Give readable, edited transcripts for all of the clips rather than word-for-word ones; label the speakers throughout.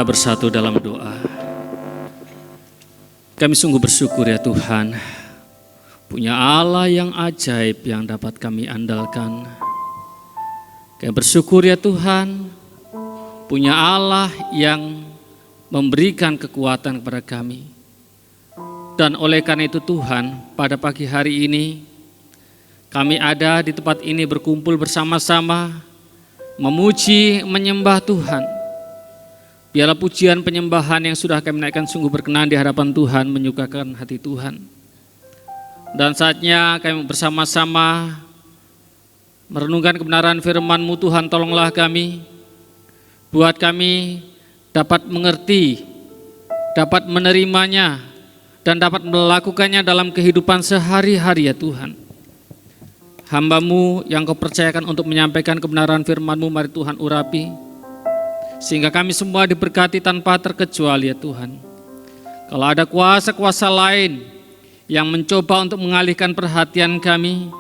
Speaker 1: kita bersatu dalam doa. Kami sungguh bersyukur ya Tuhan, punya Allah yang ajaib yang dapat kami andalkan. Kami bersyukur ya Tuhan, punya Allah yang memberikan kekuatan kepada kami. Dan oleh karena itu Tuhan, pada pagi hari ini, kami ada di tempat ini berkumpul bersama-sama, memuji, menyembah Tuhan. Biarlah pujian penyembahan yang sudah kami naikkan sungguh berkenan di hadapan Tuhan, menyukakan hati Tuhan. Dan saatnya kami bersama-sama merenungkan kebenaran firman-Mu Tuhan, tolonglah kami, buat kami dapat mengerti, dapat menerimanya, dan dapat melakukannya dalam kehidupan sehari-hari ya Tuhan. Hamba-Mu yang Kau percayakan untuk menyampaikan kebenaran firman-Mu, mari Tuhan urapi, sehingga kami semua diberkati tanpa terkecuali ya Tuhan. Kalau ada kuasa-kuasa lain yang mencoba untuk mengalihkan perhatian kami,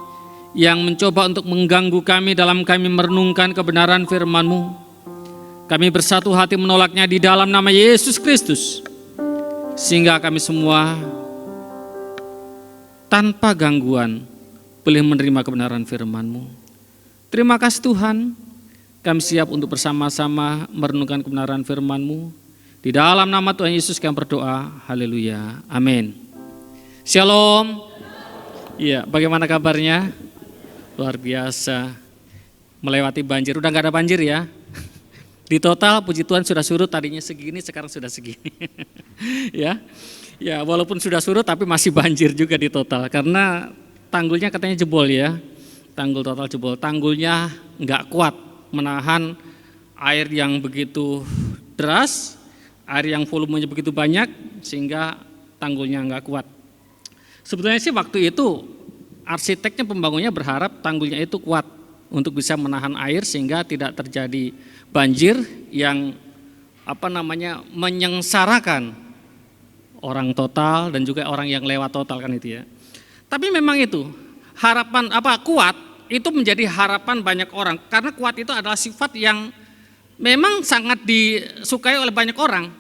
Speaker 1: yang mencoba untuk mengganggu kami dalam kami merenungkan kebenaran firman-Mu, kami bersatu hati menolaknya di dalam nama Yesus Kristus, sehingga kami semua tanpa gangguan boleh menerima kebenaran firman-Mu. Terima kasih Tuhan, kami siap untuk bersama-sama merenungkan kebenaran firman-Mu. Di dalam nama Tuhan Yesus kami berdoa, haleluya, amin. Shalom. Iya, bagaimana kabarnya? Luar biasa, melewati banjir, udah gak ada banjir ya. Di total puji Tuhan sudah surut, tadinya segini sekarang sudah segini. Ya, walaupun sudah surut tapi masih banjir juga di total, karena tanggulnya katanya jebol ya. Tanggul total jebol, tanggulnya gak kuat menahan air yang begitu deras, air yang volumenya begitu banyak sehingga tanggulnya nggak kuat. Sebetulnya sih waktu itu arsiteknya, pembangunnya berharap tanggulnya itu kuat untuk bisa menahan air sehingga tidak terjadi banjir yang menyengsarakan orang total dan juga orang yang lewat total kan itu ya. Tapi memang itu harapan kuat itu menjadi harapan banyak orang, karena kuat itu adalah sifat yang memang sangat disukai oleh banyak orang.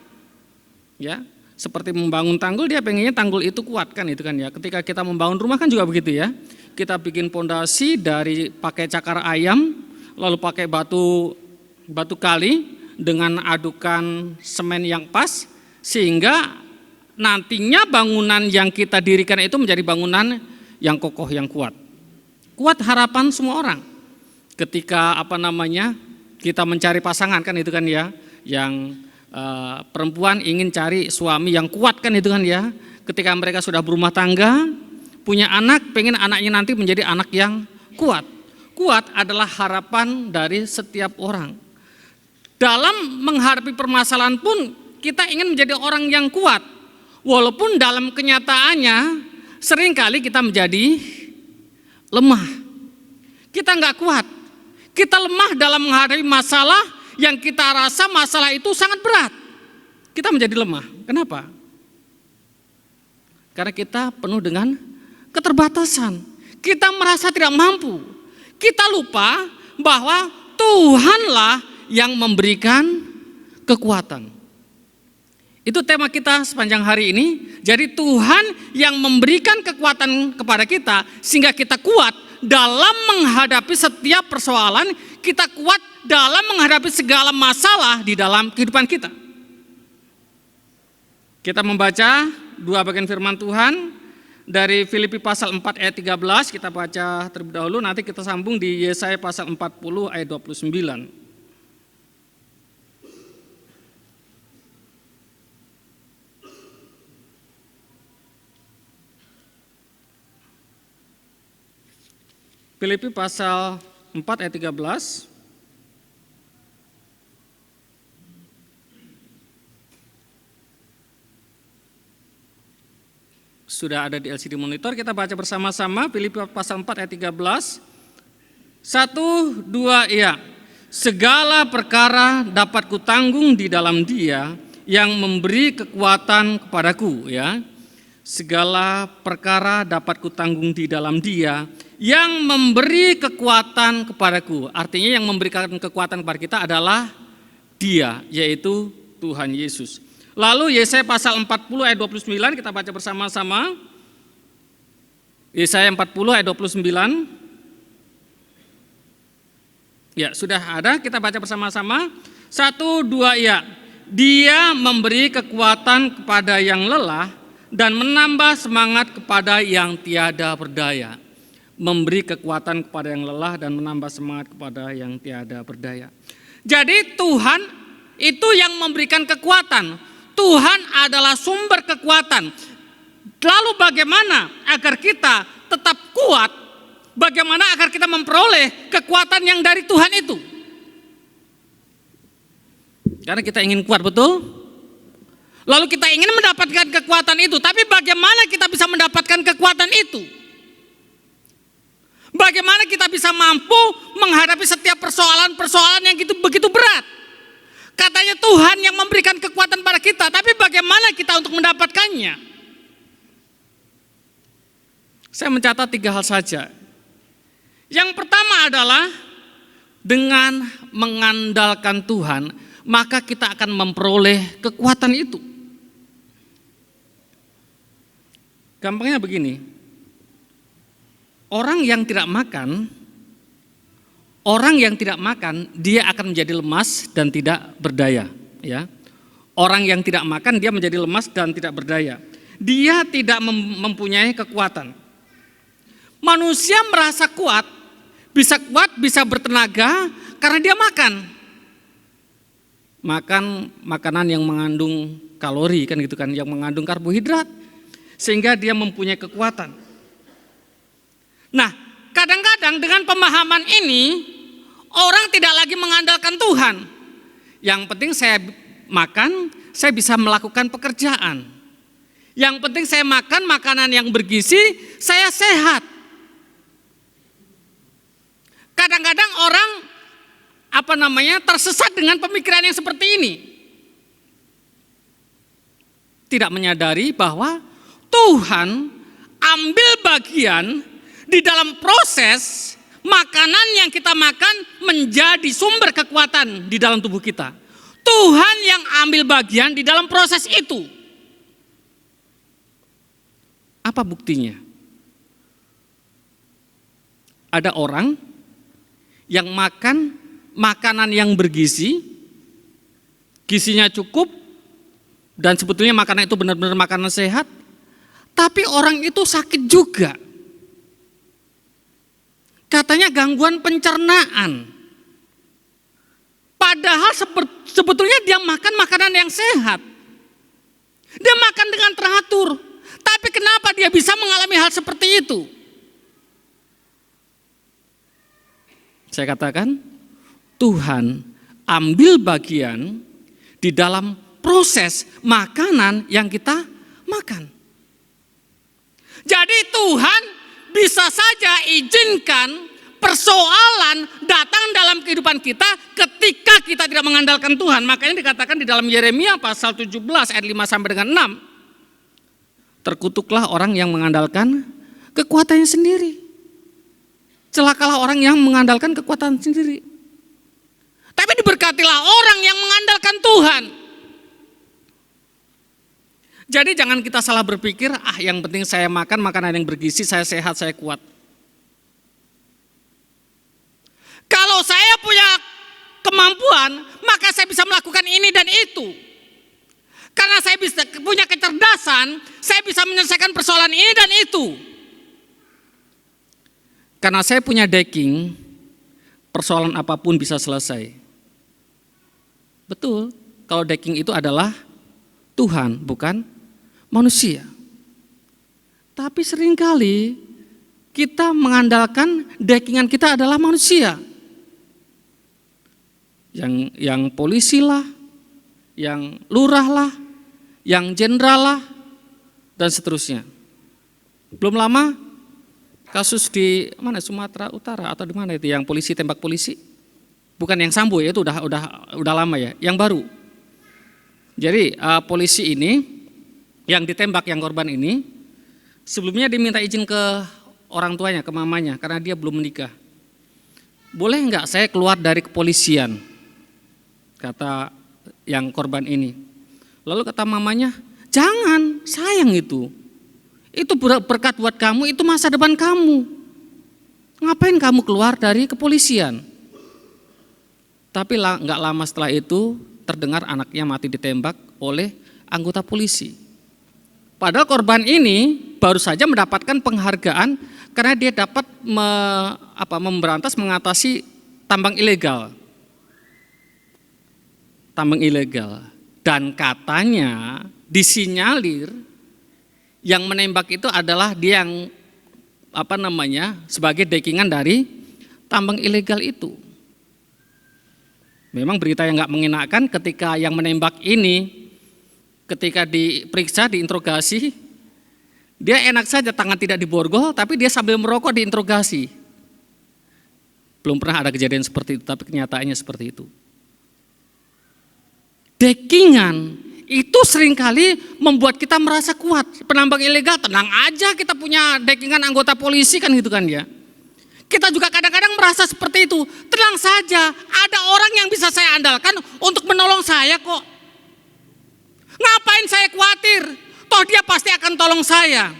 Speaker 1: Ya, seperti membangun tanggul, dia pengennya tanggul itu kuat kan itu kan ya. Ketika kita membangun rumah kan juga begitu ya. Kita bikin pondasi dari pakai cakar ayam, lalu pakai batu kali dengan adukan semen yang pas, sehingga nantinya bangunan yang kita dirikan itu menjadi bangunan yang kokoh, yang kuat. Kuat harapan semua orang. Ketika kita mencari pasangan kan itu kan ya, yang perempuan ingin cari suami yang kuat kan itu kan ya. Ketika mereka sudah berumah tangga, punya anak, pengen anaknya nanti menjadi anak yang kuat. Kuat adalah harapan dari setiap orang. Dalam menghadapi permasalahan pun kita ingin menjadi orang yang kuat. Walaupun dalam kenyataannya seringkali kita menjadi lemah, kita nggak kuat, kita lemah dalam menghadapi masalah yang kita rasa masalah itu sangat berat. Kita menjadi lemah. Kenapa? Karena kita penuh dengan keterbatasan. Kita merasa tidak mampu. Kita lupa bahwa Tuhanlah yang memberikan kekuatan. Itu tema kita sepanjang hari ini. Jadi Tuhan yang memberikan kekuatan kepada kita sehingga kita kuat dalam menghadapi setiap persoalan, kita kuat dalam menghadapi segala masalah di dalam kehidupan kita. Kita membaca dua bagian firman Tuhan dari Filipi pasal 4 ayat 13, kita baca terlebih dahulu, nanti kita sambung di Yesaya pasal 40 ayat 29. Filipi pasal 4 ayat 13. Sudah ada di LCD monitor, kita baca bersama-sama Filipi pasal 4 ayat 13. 1, 2, iya. Segala perkara dapat kutanggung di dalam Dia yang memberi kekuatan kepadaku ya. Segala perkara dapat kutanggung di dalam Dia yang memberi kekuatan kepadaku. Artinya yang memberikan kekuatan kepada kita adalah Dia, yaitu Tuhan Yesus. Lalu Yesaya pasal 40 ayat 29 kita baca bersama-sama. Yesaya 40 ayat 29. Ya, sudah ada, kita baca bersama-sama. 1, 2, ya. Dia memberi kekuatan kepada yang lelah dan menambah semangat kepada yang tiada berdaya. Memberi kekuatan kepada yang lelah dan menambah semangat kepada yang tiada berdaya. Jadi Tuhan itu yang memberikan kekuatan. Tuhan adalah sumber kekuatan. Lalu bagaimana agar kita tetap kuat? Bagaimana agar kita memperoleh kekuatan yang dari Tuhan itu? Karena kita ingin kuat, betul? Lalu kita ingin mendapatkan kekuatan itu, tapi bagaimana kita bisa mendapatkan kekuatan itu? Bagaimana kita bisa mampu menghadapi setiap persoalan-persoalan yang begitu berat? Katanya Tuhan yang memberikan kekuatan pada kita, tapi bagaimana kita untuk mendapatkannya? Saya mencatat 3 hal saja. Yang pertama adalah dengan mengandalkan Tuhan, maka kita akan memperoleh kekuatan itu. Gampangnya begini, orang yang tidak makan, dia akan menjadi lemas dan tidak berdaya. Ya, orang yang tidak makan dia menjadi lemas dan tidak berdaya. Dia tidak mempunyai kekuatan. Manusia merasa kuat, bisa bertenaga karena dia makan makanan yang mengandung kalori, kan gitu kan, yang mengandung karbohidrat, sehingga dia mempunyai kekuatan. Nah, kadang-kadang dengan pemahaman ini orang tidak lagi mengandalkan Tuhan. Yang penting saya makan, saya bisa melakukan pekerjaan. Yang penting saya makan makanan yang bergizi, saya sehat. Kadang-kadang orang tersesat dengan pemikiran yang seperti ini. Tidak menyadari bahwa Tuhan ambil bagian di dalam proses makanan yang kita makan menjadi sumber kekuatan di dalam tubuh kita. Tuhan yang ambil bagian di dalam proses itu. Apa buktinya? Ada orang yang makan makanan yang bergizi, gizinya cukup, dan sebetulnya makanan itu benar-benar makanan sehat, tapi orang itu sakit juga. Katanya gangguan pencernaan. Padahal sebetulnya dia makan makanan yang sehat. Dia makan dengan teratur. Tapi kenapa dia bisa mengalami hal seperti itu? Saya katakan, Tuhan ambil bagian di dalam proses makanan yang kita makan. Jadi Tuhan bisa saja izinkan persoalan datang dalam kehidupan kita ketika kita tidak mengandalkan Tuhan. Makanya dikatakan di dalam Yeremia pasal 17 ayat 5 sampai dengan 6. Terkutuklah orang yang mengandalkan kekuatannya sendiri. Celakalah orang yang mengandalkan kekuatan sendiri. Tapi diberkatilah orang yang mengandalkan Tuhan. Jadi jangan kita salah berpikir, yang penting saya makan makanan yang bergizi, saya sehat, saya kuat. Kalau saya punya kemampuan, maka saya bisa melakukan ini dan itu. Karena saya bisa punya kecerdasan, saya bisa menyelesaikan persoalan ini dan itu. Karena saya punya decking, persoalan apapun bisa selesai. Betul, kalau decking itu adalah Tuhan, bukan manusia. Tapi seringkali kita mengandalkan deckingan kita adalah manusia. Yang polisi lah, yang lurah lah, yang jenderal lah, dan seterusnya. Belum lama kasus di mana, Sumatera Utara atau di mana itu yang polisi tembak polisi, bukan yang Sambo ya, itu udah lama ya, yang baru. Jadi polisi ini yang ditembak, yang korban ini sebelumnya diminta izin ke orang tuanya, ke mamanya, karena dia belum menikah. Boleh nggak saya keluar dari kepolisian? Kata yang korban ini. Lalu kata mamanya, jangan, sayang itu. Itu berkat buat kamu, itu masa depan kamu. Ngapain kamu keluar dari kepolisian? Tapi nggak lama setelah itu terdengar anaknya mati ditembak oleh anggota polisi. Padahal korban ini baru saja mendapatkan penghargaan karena dia dapat memberantas mengatasi tambang ilegal. Tambang ilegal. Dan katanya disinyalir yang menembak itu adalah dia yang sebagai dekingan dari tambang ilegal itu. Memang berita yang nggak mengenakan ketika yang menembak ini ketika diperiksa, diinterogasi, dia enak saja tangan tidak diborgol, tapi dia sambil merokok diinterogasi. Belum pernah ada kejadian seperti itu, tapi kenyataannya seperti itu. Dekingan itu seringkali membuat kita merasa kuat. Penambang ilegal, tenang aja kita punya dekingan anggota polisi kan gitu kan ya. Kita juga kadang-kadang merasa seperti itu. Tenang saja, ada orang yang bisa saya andalkan untuk menolong saya kok. Ngapain saya khawatir? Toh dia pasti akan tolong saya.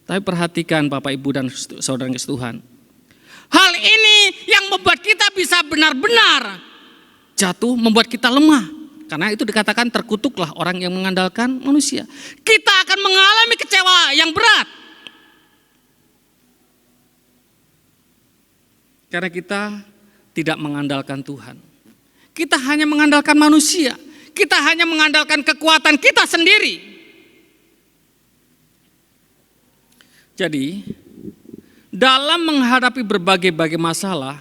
Speaker 1: Tapi perhatikan Bapak Ibu dan saudara yang kasih Tuhan. Hal ini yang membuat kita bisa benar-benar jatuh, membuat kita lemah. Karena itu dikatakan terkutuklah orang yang mengandalkan manusia. Kita akan mengalami kecewa yang berat. Karena kita tidak mengandalkan Tuhan. Kita hanya mengandalkan manusia. Kita hanya mengandalkan kekuatan kita sendiri. Jadi, dalam menghadapi berbagai masalah,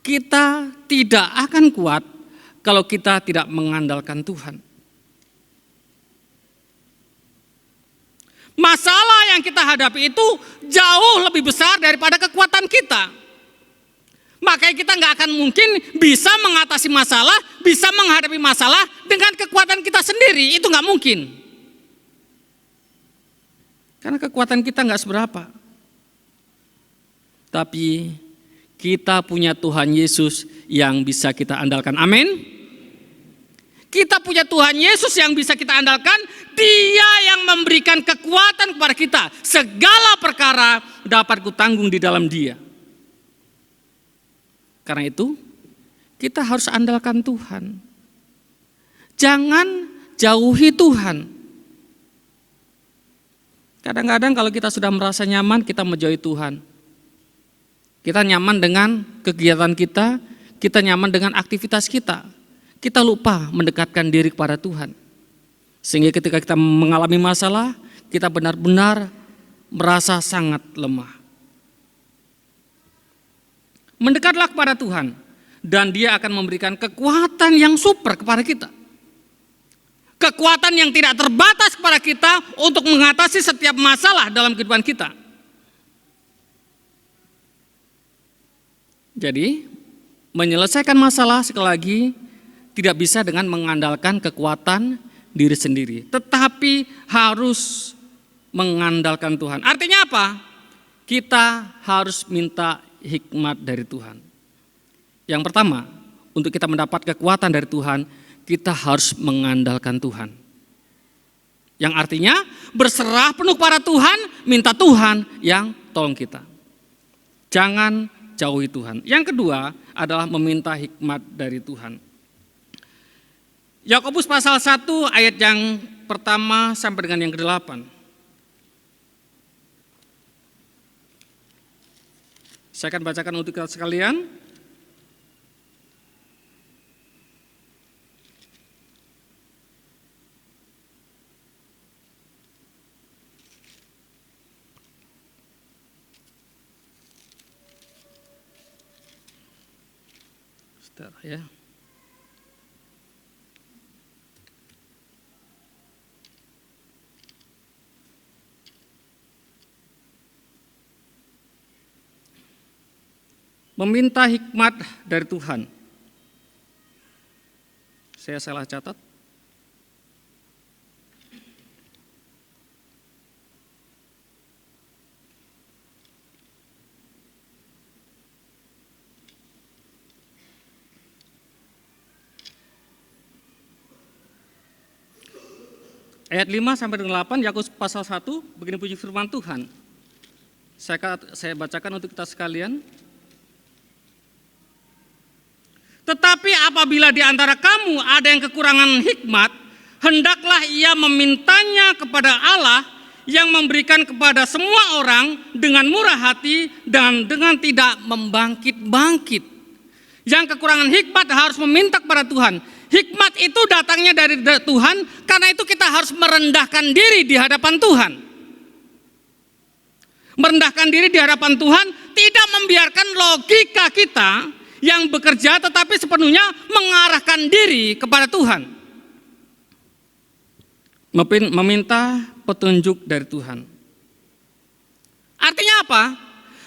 Speaker 1: kita tidak akan kuat kalau kita tidak mengandalkan Tuhan. Masalah yang kita hadapi itu jauh lebih besar daripada kekuatan kita. Makanya kita nggak akan mungkin bisa mengatasi masalah, bisa menghadapi masalah dengan kekuatan kita sendiri, itu nggak mungkin. Karena kekuatan kita nggak seberapa. Tapi kita punya Tuhan Yesus yang bisa kita andalkan. Amin. Kita punya Tuhan Yesus yang bisa kita andalkan. Dia yang memberikan kekuatan kepada kita. Segala perkara dapat kutanggung di dalam Dia. Karena itu kita harus andalkan Tuhan. Jangan jauhi Tuhan. Kadang-kadang kalau kita sudah merasa nyaman, kita menjauhi Tuhan. Kita nyaman dengan kegiatan kita nyaman dengan aktivitas kita. Kita lupa mendekatkan diri kepada Tuhan. Sehingga ketika kita mengalami masalah, kita benar-benar merasa sangat lemah. Mendekatlah kepada Tuhan dan Dia akan memberikan kekuatan yang super kepada kita. Kekuatan yang tidak terbatas kepada kita untuk mengatasi setiap masalah dalam kehidupan kita. Jadi, menyelesaikan masalah sekali lagi tidak bisa dengan mengandalkan kekuatan diri sendiri, tetapi harus mengandalkan Tuhan. Artinya apa? Kita harus minta hikmat dari Tuhan. Yang pertama, untuk kita mendapat kekuatan dari Tuhan, kita harus mengandalkan Tuhan. Yang artinya berserah penuh kepada Tuhan, minta Tuhan yang tolong kita. Jangan jauhi Tuhan. Yang kedua adalah meminta hikmat dari Tuhan. Yakobus pasal 1 ayat yang pertama sampai dengan yang ke-8. Saya akan bacakan untuk kita sekalian. Sebentar ya. Meminta hikmat dari Tuhan. Saya salah catat. Ayat 5 sampai dengan 8, Yakobus pasal 1, begini bunyi firman Tuhan. Saya bacakan untuk kita sekalian. Tetapi apabila di antara kamu ada yang kekurangan hikmat, hendaklah ia memintanya kepada Allah yang memberikan kepada semua orang dengan murah hati dan dengan tidak membangkit-bangkit. Yang kekurangan hikmat harus meminta kepada Tuhan. Hikmat itu datangnya dari Tuhan, karena itu kita harus merendahkan diri di hadapan Tuhan. Merendahkan diri di hadapan Tuhan, tidak membiarkan logika kita yang bekerja, tetapi sepenuhnya mengarahkan diri kepada Tuhan. Meminta petunjuk dari Tuhan. Artinya apa?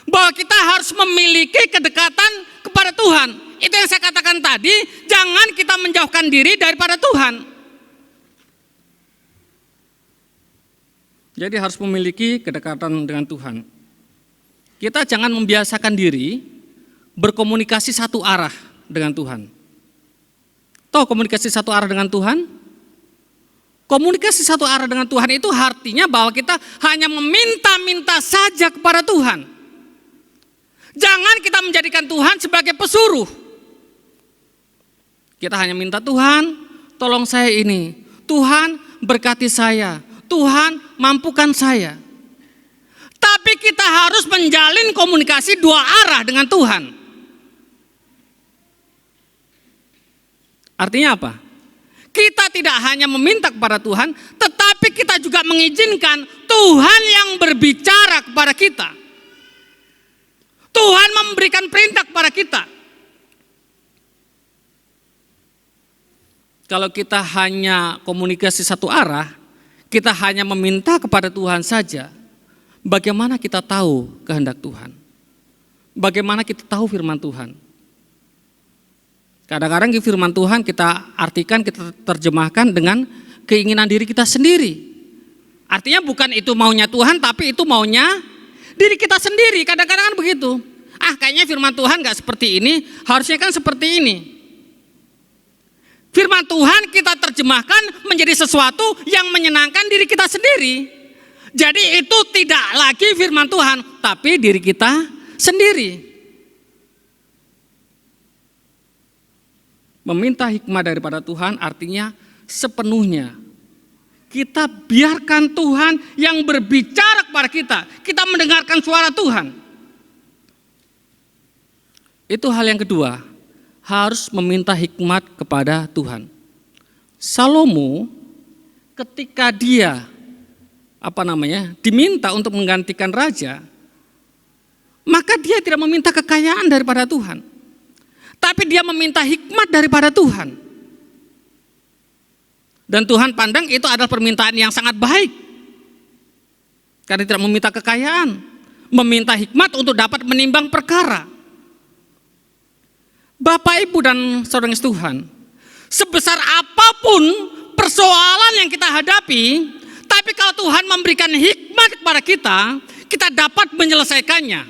Speaker 1: Bahwa kita harus memiliki kedekatan kepada Tuhan. Itu yang saya katakan tadi, jangan kita menjauhkan diri daripada Tuhan. Jadi harus memiliki kedekatan dengan Tuhan. Kita jangan membiasakan diri berkomunikasi satu arah dengan Tuhan. Tahu komunikasi satu arah dengan Tuhan? Komunikasi satu arah dengan Tuhan itu artinya bahwa kita hanya meminta-minta saja kepada Tuhan. Jangan kita menjadikan Tuhan sebagai pesuruh. Kita hanya minta, Tuhan tolong saya ini, Tuhan berkati saya, Tuhan mampukan saya. Tapi kita harus menjalin komunikasi dua arah dengan Tuhan. Artinya apa? Kita tidak hanya meminta kepada Tuhan, tetapi kita juga mengizinkan Tuhan yang berbicara kepada kita. Tuhan memberikan perintah kepada kita. Kalau kita hanya komunikasi satu arah, kita hanya meminta kepada Tuhan saja, bagaimana kita tahu kehendak Tuhan? Bagaimana kita tahu firman Tuhan? Kadang-kadang firman Tuhan kita artikan, kita terjemahkan dengan keinginan diri kita sendiri. Artinya bukan itu maunya Tuhan, tapi itu maunya diri kita sendiri. Kadang-kadang kan begitu. Kayaknya firman Tuhan gak seperti ini, harusnya kan seperti ini. Firman Tuhan kita terjemahkan menjadi sesuatu yang menyenangkan diri kita sendiri. Jadi itu tidak lagi firman Tuhan, tapi diri kita sendiri. Meminta hikmah daripada Tuhan artinya sepenuhnya kita biarkan Tuhan yang berbicara kepada kita. Kita mendengarkan suara Tuhan. Itu hal yang kedua. Harus meminta hikmat kepada Tuhan. Salomo ketika dia diminta untuk menggantikan raja, maka dia tidak meminta kekayaan daripada Tuhan, tapi dia meminta hikmat daripada Tuhan. Dan Tuhan pandang itu adalah permintaan yang sangat baik, karena tidak meminta kekayaan, meminta hikmat untuk dapat menimbang perkara. Bapak, Ibu, dan saudara Tuhan, sebesar apapun persoalan yang kita hadapi, tapi kalau Tuhan memberikan hikmat kepada kita, kita dapat menyelesaikannya.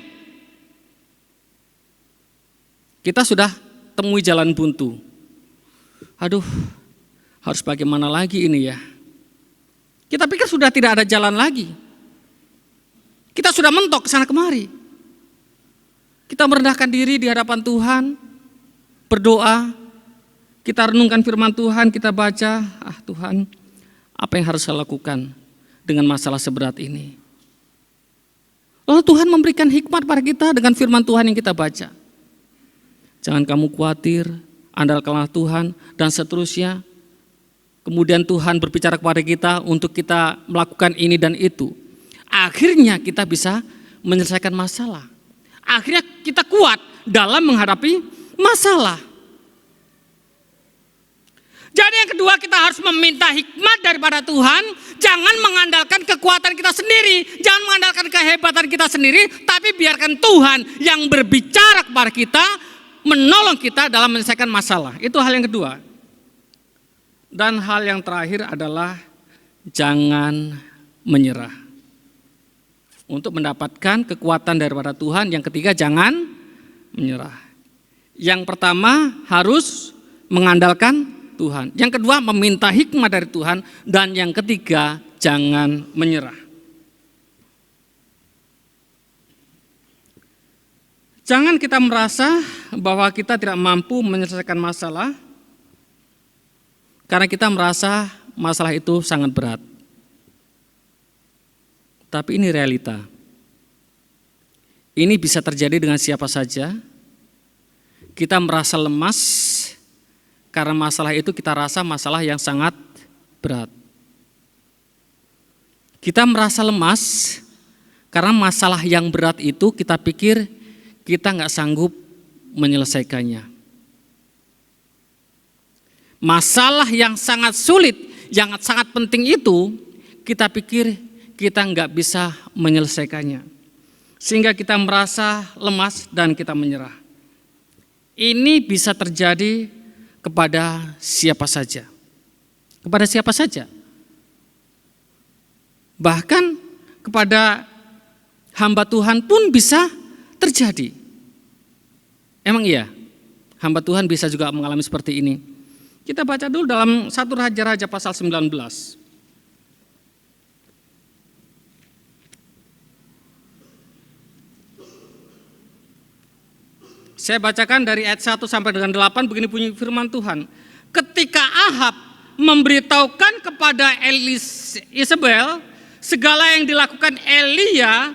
Speaker 1: Kita sudah temui jalan buntu. Aduh, harus bagaimana lagi ini ya? Kita pikir sudah tidak ada jalan lagi. Kita sudah mentok kesana kemari. Kita merendahkan diri di hadapan Tuhan, berdoa, kita renungkan firman Tuhan, kita baca, Tuhan, apa yang harus saya lakukan dengan masalah seberat ini? Lalu Tuhan memberikan hikmat pada kita dengan firman Tuhan yang kita baca. Jangan kamu khawatir, andalkanlah Tuhan, dan seterusnya. Kemudian Tuhan berbicara kepada kita untuk kita melakukan ini dan itu. Akhirnya kita bisa menyelesaikan masalah. Akhirnya kita kuat dalam menghadapi masalah. Jadi yang kedua, kita harus meminta hikmat daripada Tuhan. Jangan mengandalkan kekuatan kita sendiri, jangan mengandalkan kehebatan kita sendiri, tapi biarkan Tuhan yang berbicara kepada kita, menolong kita dalam menyelesaikan masalah. Itu hal yang kedua. Dan hal yang terakhir adalah jangan menyerah. Untuk mendapatkan kekuatan daripada Tuhan, yang ketiga jangan menyerah. Yang pertama harus mengandalkan Tuhan. Yang kedua, meminta hikmat dari Tuhan. Dan yang ketiga, jangan menyerah. Jangan kita merasa bahwa kita tidak mampu menyelesaikan masalah karena kita merasa masalah itu sangat berat. Tapi ini realita. Ini bisa terjadi dengan siapa saja. Kita merasa lemas karena masalah itu kita rasa masalah yang sangat berat. Kita merasa lemas karena masalah yang berat itu kita pikir kita nggak sanggup menyelesaikannya. Masalah yang sangat sulit, yang sangat penting itu kita pikir kita nggak bisa menyelesaikannya. Sehingga kita merasa lemas dan kita menyerah. Ini bisa terjadi kepada siapa saja. Kepada siapa saja. Bahkan kepada hamba Tuhan pun bisa terjadi. Emang iya? Hamba Tuhan bisa juga mengalami seperti ini. Kita baca dulu dalam 1 Raja-Raja pasal 19. Saya bacakan dari ayat 1 sampai dengan 8, begini bunyi firman Tuhan. Ketika Ahab memberitahukan kepada Isabel segala yang dilakukan Elia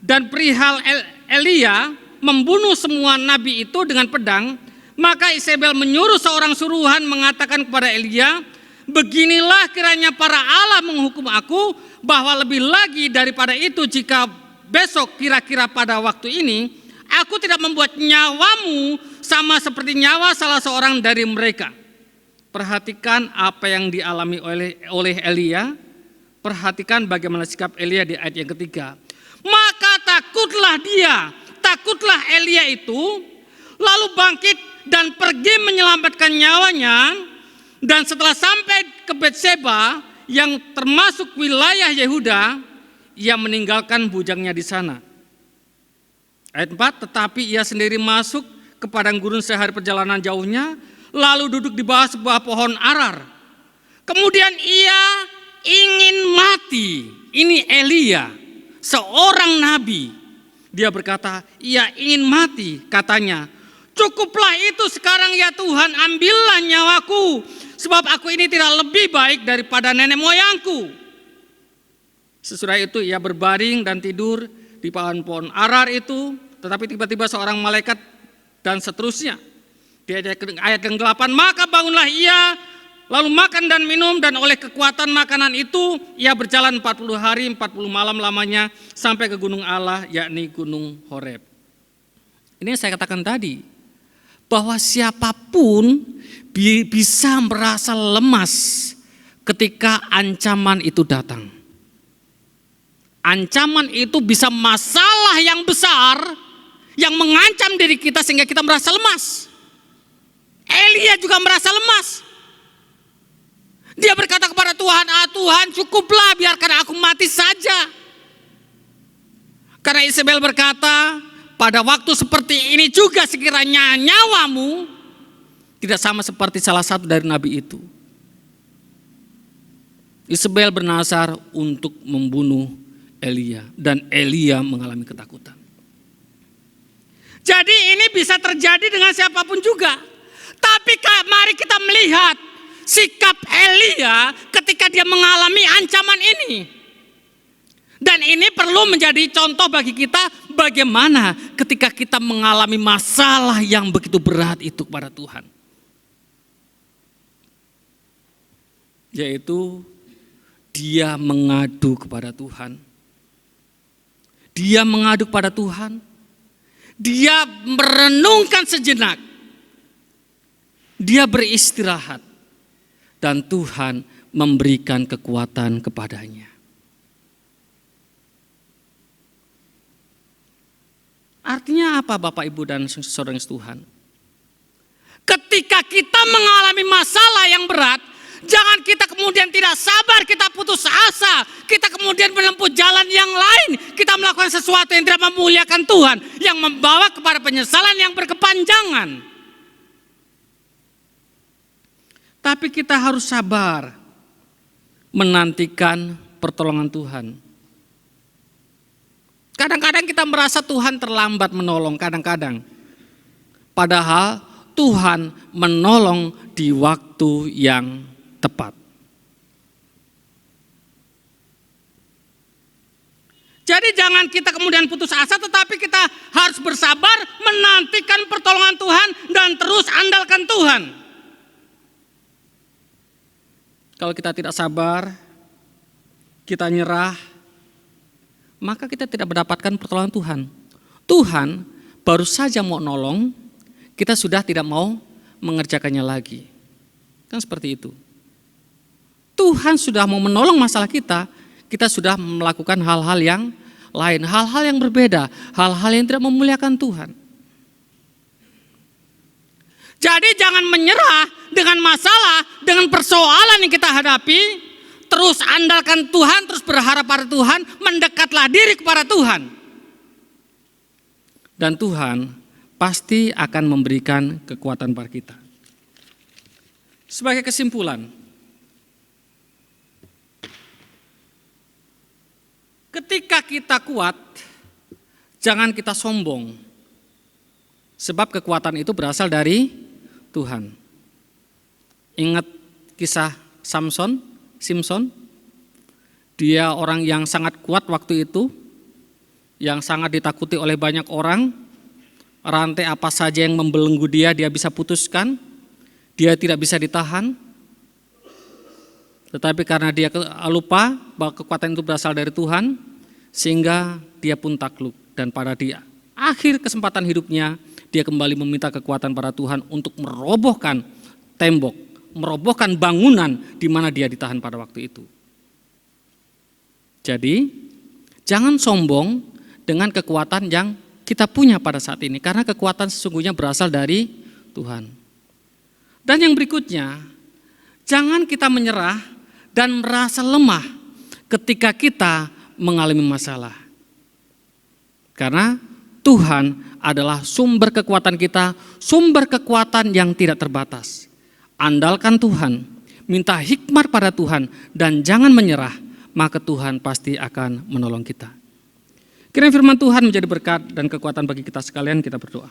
Speaker 1: dan perihal Elia membunuh semua nabi itu dengan pedang, maka Isabel menyuruh seorang suruhan mengatakan kepada Elia, beginilah kiranya para Allah menghukum aku, bahwa lebih lagi daripada itu jika besok kira-kira pada waktu ini, aku tidak membuat nyawamu sama seperti nyawa salah seorang dari mereka. Perhatikan apa yang dialami oleh Elia, perhatikan bagaimana sikap Elia di ayat yang ketiga. Maka takutlah Elia itu, lalu bangkit dan pergi menyelamatkan nyawanya, dan setelah sampai ke Betseba yang termasuk wilayah Yehuda, ia meninggalkan bujangnya di sana. Ayat 4, tetapi ia sendiri masuk ke padang gurun sehari perjalanan jauhnya, lalu duduk di bawah sebuah pohon arar. Kemudian ia ingin mati. Ini Elia, seorang nabi. Dia berkata, ia ingin mati, katanya. Cukuplah itu sekarang ya Tuhan, ambillah nyawaku, sebab aku ini tidak lebih baik daripada nenek moyangku. Sesudah itu ia berbaring dan tidur di pohon arar itu, tetapi tiba-tiba seorang malaikat dan seterusnya. Di ayat yang 8, maka bangunlah ia, lalu makan dan minum, dan oleh kekuatan makanan itu ia berjalan 40 hari 40 malam lamanya sampai ke gunung Allah, yakni gunung Horeb. Ini yang saya katakan tadi, bahwa siapapun bisa merasa lemas ketika ancaman itu datang. Ancaman itu bisa masalah yang besar yang mengancam diri kita sehingga kita merasa lemas. Elia juga merasa lemas. Dia berkata kepada Tuhan, Tuhan cukuplah, biarkan aku mati saja. Karena Isabel berkata, pada waktu seperti ini juga sekiranya nyawamu tidak sama seperti salah satu dari nabi itu. Isabel bernazar untuk membunuh Elia, dan Elia mengalami ketakutan. Jadi ini bisa terjadi dengan siapapun juga. Tapi mari kita melihat sikap Elia ketika dia mengalami ancaman ini. Dan ini perlu menjadi contoh bagi kita bagaimana ketika kita mengalami masalah yang begitu berat itu kepada Tuhan. Yaitu dia mengadu kepada Tuhan. Dia mengadu kepada Tuhan. Dia merenungkan sejenak. Dia beristirahat. Dan Tuhan memberikan kekuatan kepadanya. Artinya apa Bapak Ibu dan saudara Tuhan? Ketika kita mengalami masalah yang berat, jangan kita kemudian tidak sabar, kita putus asa, kita kemudian menempuh jalan yang lain, kita melakukan sesuatu yang tidak memuliakan Tuhan, yang membawa kepada penyesalan yang berkepanjangan. Tapi kita harus sabar menantikan pertolongan Tuhan. Kadang-kadang kita merasa Tuhan terlambat menolong, kadang-kadang. Padahal Tuhan menolong di waktu yang tepat. Jadi jangan kita kemudian putus asa, tetapi kita harus bersabar menantikan pertolongan Tuhan dan terus andalkan Tuhan. Kalau kita tidak sabar, kita nyerah, maka kita tidak mendapatkan pertolongan Tuhan. Tuhan baru saja mau nolong, kita sudah tidak mau mengerjakannya lagi. Kan seperti itu. Tuhan sudah mau menolong masalah kita, kita sudah melakukan hal-hal yang lain, hal-hal yang berbeda, hal-hal yang tidak memuliakan Tuhan. Jadi jangan menyerah dengan masalah, dengan persoalan yang kita hadapi, terus andalkan Tuhan, terus berharap pada Tuhan, mendekatlah diri kepada Tuhan. Dan Tuhan pasti akan memberikan kekuatan pada kita. Sebagai kesimpulan, ketika kita kuat, jangan kita sombong. Sebab kekuatan itu berasal dari Tuhan. Ingat kisah Simpson? Dia orang yang sangat kuat waktu itu, yang sangat ditakuti oleh banyak orang. Rantai apa saja yang membelenggu dia bisa putuskan. Dia tidak bisa ditahan. Tetapi karena dia lupa bahwa kekuatan itu berasal dari Tuhan, sehingga dia pun takluk. Dan pada dia akhir kesempatan hidupnya, dia kembali meminta kekuatan pada Tuhan untuk merobohkan tembok, merobohkan bangunan di mana dia ditahan pada waktu itu. Jadi, jangan sombong dengan kekuatan yang kita punya pada saat ini, karena kekuatan sesungguhnya berasal dari Tuhan. Dan yang berikutnya, jangan kita menyerah dan merasa lemah ketika kita mengalami masalah. Karena Tuhan adalah sumber kekuatan kita, sumber kekuatan yang tidak terbatas. Andalkan Tuhan, minta hikmat pada Tuhan, dan jangan menyerah, maka Tuhan pasti akan menolong kita. Kiranya firman Tuhan menjadi berkat dan kekuatan bagi kita sekalian. Kita berdoa.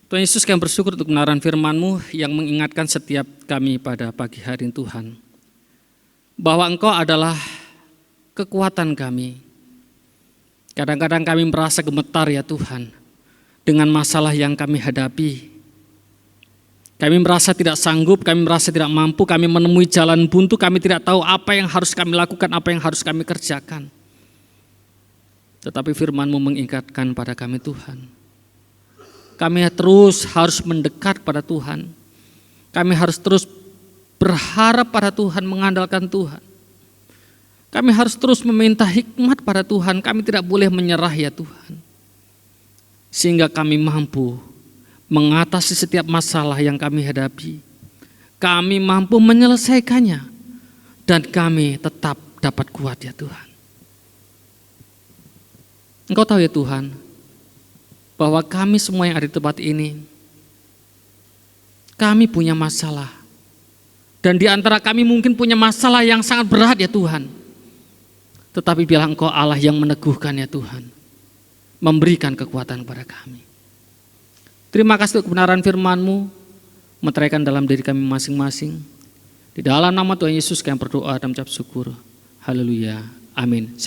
Speaker 1: Tuhan Yesus, kami bersyukur untuk kebenaran firman-Mu yang mengingatkan setiap kami pada pagi hari ini Tuhan, bahwa Engkau adalah kekuatan kami. Kadang-kadang kami merasa gemetar ya Tuhan, dengan masalah yang kami hadapi. Kami merasa tidak sanggup, kami merasa tidak mampu, kami menemui jalan buntu, kami tidak tahu apa yang harus kami lakukan, apa yang harus kami kerjakan. Tetapi firman-Mu mengingatkan pada kami Tuhan, kami terus harus mendekat pada Tuhan. Kami harus terus berharap pada Tuhan, mengandalkan Tuhan. Kami harus terus meminta hikmat pada Tuhan, kami tidak boleh menyerah ya Tuhan. Sehingga kami mampu mengatasi setiap masalah yang kami hadapi. Kami mampu menyelesaikannya, dan kami tetap dapat kuat ya Tuhan. Engkau tahu ya Tuhan, bahwa kami semua yang ada di tempat ini, kami punya masalah. Dan di antara kami mungkin punya masalah yang sangat berat ya Tuhan. Tetapi biarlah Engkau Allah yang meneguhkan ya Tuhan, memberikan kekuatan kepada kami. Terima kasih untuk kebenaran firman-Mu, meteraikan dalam diri kami masing-masing. Di dalam nama Tuhan Yesus kami berdoa dan mengucap syukur. Haleluya. Amin.